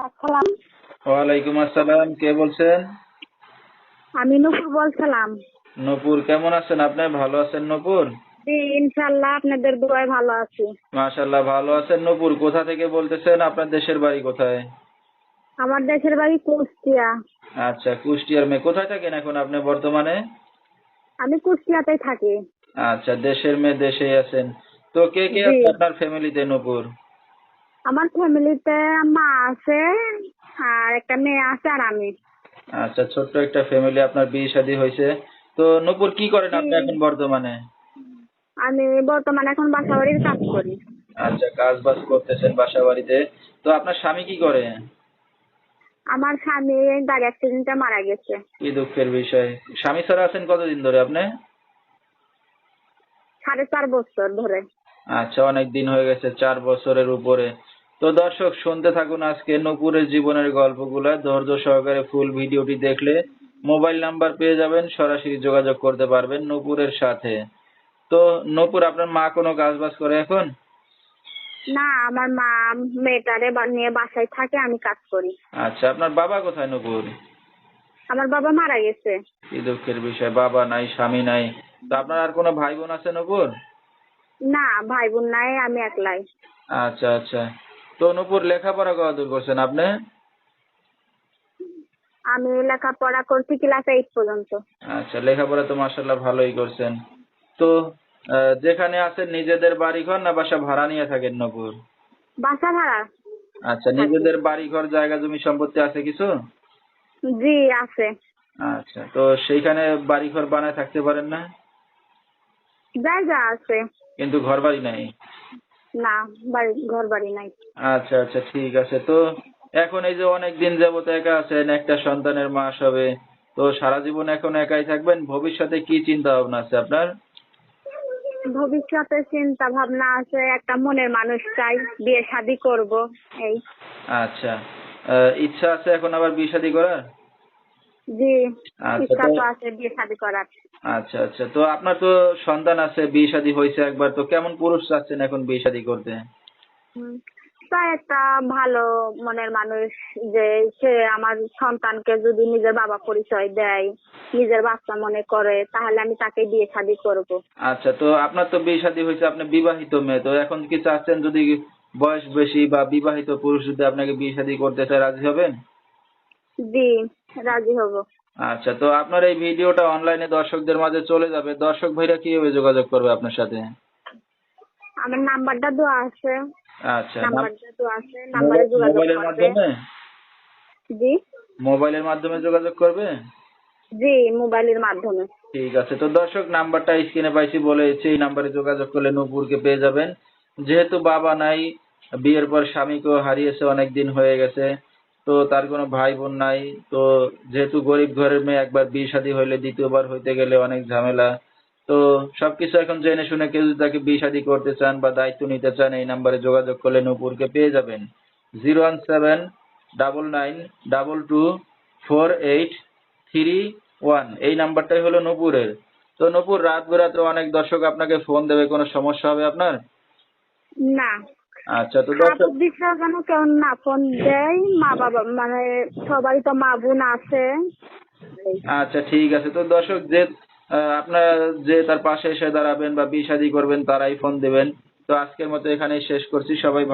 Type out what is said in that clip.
আসসালাম। ওয়ালাইকুম আসসালাম, কে বলছেন? আমি নূপুর বলছিলাম। নূপুর, কেমন আছেন আপনি? ভালো আছেন নূপুর? জি, ইনশাল্লাহ আপনাদের দোয়ায় ভালো আছি। মাশাআল্লাহ, ভালো আছেন নূপুর। কোথা থেকে বলতেছেন? আপনার দেশের বাড়ি কোথায়? আমার দেশের বাড়ি কুষ্টিয়া। আচ্ছা, কুষ্টিয়ার মেয়ে। কোথায় থাকেন এখন আপনি বর্তমানে? আমি কুষ্টিয়াতেই থাকি। আচ্ছা, দেশের মেয়ে দেশেই আছেন। তো কে কে জি, আছে আপনার ফ্যামিলিতে নূপুর? আমার ফ্যামিলিতে মা আছে, আর একটা মেয়ে আছে, আর আমি। আচ্ছা, ছোট্ট একটা ফ্যামিলি। আপনার বিয়ে শাদী হয়েছে। তো নূপুর, কি করেন জি, আপনি এখন বর্তমানে? আমি বর্তমানে এখন বাসা বাড়ির কাজ করি। আচ্ছা, কাজ বাজ করতেছেন বাসা বাড়িতে। তো আপনার স্বামী কি করে? আমার স্বামী গাড়ি অ্যাক্সিডেন্টে মারা গেছে। কি দুঃখের বিষয়। স্বামী ছাড়া আছেন কতদিন ধরে আপনি? 4.5 বছর ধরে। আচ্ছা, অনেক দিন হয়ে গেছে, 4 বছরের উপরে। তো দর্শক, শুনতে থাকুন আজকে নূপুরের জীবনের গল্পগুলা। ধৈর্য সহকারে ফুল ভিডিওটি দেখলে মোবাইল নাম্বার পেয়ে যাবেন, সরাসরি যোগাযোগ করতে পারবেন নূপুরের সাথে। তো নূপুর, আপনার মা কোনো কাজ বাজ করে এখন? না, আমার মা মেয়েটারে নিয়ে বাসায় থাকে, আমি কাজ করি। আচ্ছা, আপনার বাবা কোথায় নূপুর? আমার বাবা মারা গেছে। কি দুঃখের বিষয়, বাবা নাই, স্বামী নাই। তো আপনার আর কোনো ভাই বোন আছে নূপুর? না, ভাই বোন নাই, আমি একলাই। আচ্ছা আচ্ছা। তো নূপুর, লেখাপড়া কতদূর করছেন আপনি? আমি লেখাপড়া করছি ক্লাস 8 পর্যন্ত। আচ্ছা, লেখাপড়া তো মাশাআল্লাহ ভালোই করছেন। তো যেখানে আছেন নিজেদের বাড়িঘর না বাসা ভাড়া নিয়ে থাকেন নূপুর? বাসা ভাড়া আচ্ছা, থাকি। নিজেদের বাড়িঘর, জায়গা জমি সম্পত্তি আছে কিছু? জি, আছে। আচ্ছা, তো সেইখানে বাড়িঘর বানায় থাকতে পারেন না? জায়গা আছে। কিন্তু ঘর বাড়ি নাই? না, ঘর বাড়ি নাই। আচ্ছা আচ্ছা, ঠিক আছে। তো এখন এই যে অনেক দিন যাবত একা আছেন, একটা সন্তানের মা হবে, তো সারা জীবন এখন একাই থাকবেন? ভবিষ্যতে কি চিন্তা ভাবনা আছে আপনার? ভবিষ্যতে চিন্তা ভাবনা আছে, একটা মনের মানুষ চাই, বিয়ে শাদী করব। এই। আচ্ছা, ইচ্ছা আছে এখন আবার বিয়ে শাদী করার? জি, আচ্ছা ইচ্ছা তো তো আছে বিয়ে শাদী করার। আচ্ছা আচ্ছা, তো আপনার তো সন্তান আছে, বিয়ে শাদী হয়েছে একবার, তো কেমন পুরুষ চাচ্ছেন এখন বিয়ে শাদী করতে? হুম, তাই একটা ভালো মনের মানুষ, যে সে আমার সন্তানকে যদি নিজের বাবা পরিচয় দেয়, নিজের বাচ্চা মনে করে, তাহলে আমি তাকে বিয়ে শাদী করব। আচ্ছা, তো আপনার তো বিয়ে শাদী হয়েছে, আপনি বিবাহিত মেয়ে, তো এখন কি চাচ্ছেন যদি বয়স বেশি বা বিবাহিত পুরুষ যদি আপনাকে বিয়ে শাদী করতে চায়, রাজি হবেন? জি, রাজি হব। আচ্ছা, তো আপনার এই ভিডিওটা অনলাইনে দর্শকদের মাঝে চলে যাবে, দর্শক ভাইরা কিভাবে যোগাযোগ করবে আপনার সাথে? আমার নাম্বারটা দেওয়া আছে। আচ্ছা, নাম্বারটা দেওয়া আছে, নাম্বারে যোগাযোগ মোবাইলের করবে। মাধ্যমে? জি। মোবাইলের মাধ্যমে যোগাযোগ করবে? জি, মোবাইলের মাধ্যমে। ঠিক আছে। তো দর্শক, নাম্বারটা স্ক্রিনে পাইছি বলেছি, এই নাম্বারে যোগাযোগ করলে নূপুরকে পেয়ে যাবেন। যেহেতু বাবা নাই, বিয়ের পর স্বামীকেও হারিয়েছে, অনেক দিন হয়ে গেছে, তো তার কোনো ভাই বোন নাই। তো যেহেতু গরিব ঘরের মেয়ে, একবার বিয়ে শাদী হইলে দ্বিতীয়বার হইতে গেলে অনেক ঝামেলা। তো সবকিছু এখন জেনে শুনে কেউ যদি তাকে বিয়ে শাদী করতে চান বা দায়িত্ব নিতে চান, এই নাম্বারে যোগাযোগ করলে নূপুরকে পেয়ে যাবেন। 01799224831, এই নাম্বারটাই হলো নূপুরের। তো নূপুর, রাত বেরাতে অনেক দর্শক আপনাকে ফোন দেবে, কোনো সমস্যা হবে আপনার? না, আচ্ছা, তো খারাপ দর্শক, উদ্দেশ্যে যেন কেউ না ফোন দেয়। মা বাবা মানে সবাই তো মা বোন আছে। এই। আচ্ছা ঠিক আছে। তো দর্শক, যে আপনার যে তার পাশে এসে দাঁড়াবেন বা বিয়ে শাদী করবেন, তারাই ফোন দেবেন। তো আজকের মতো এখানেই শেষ করছি। সবাই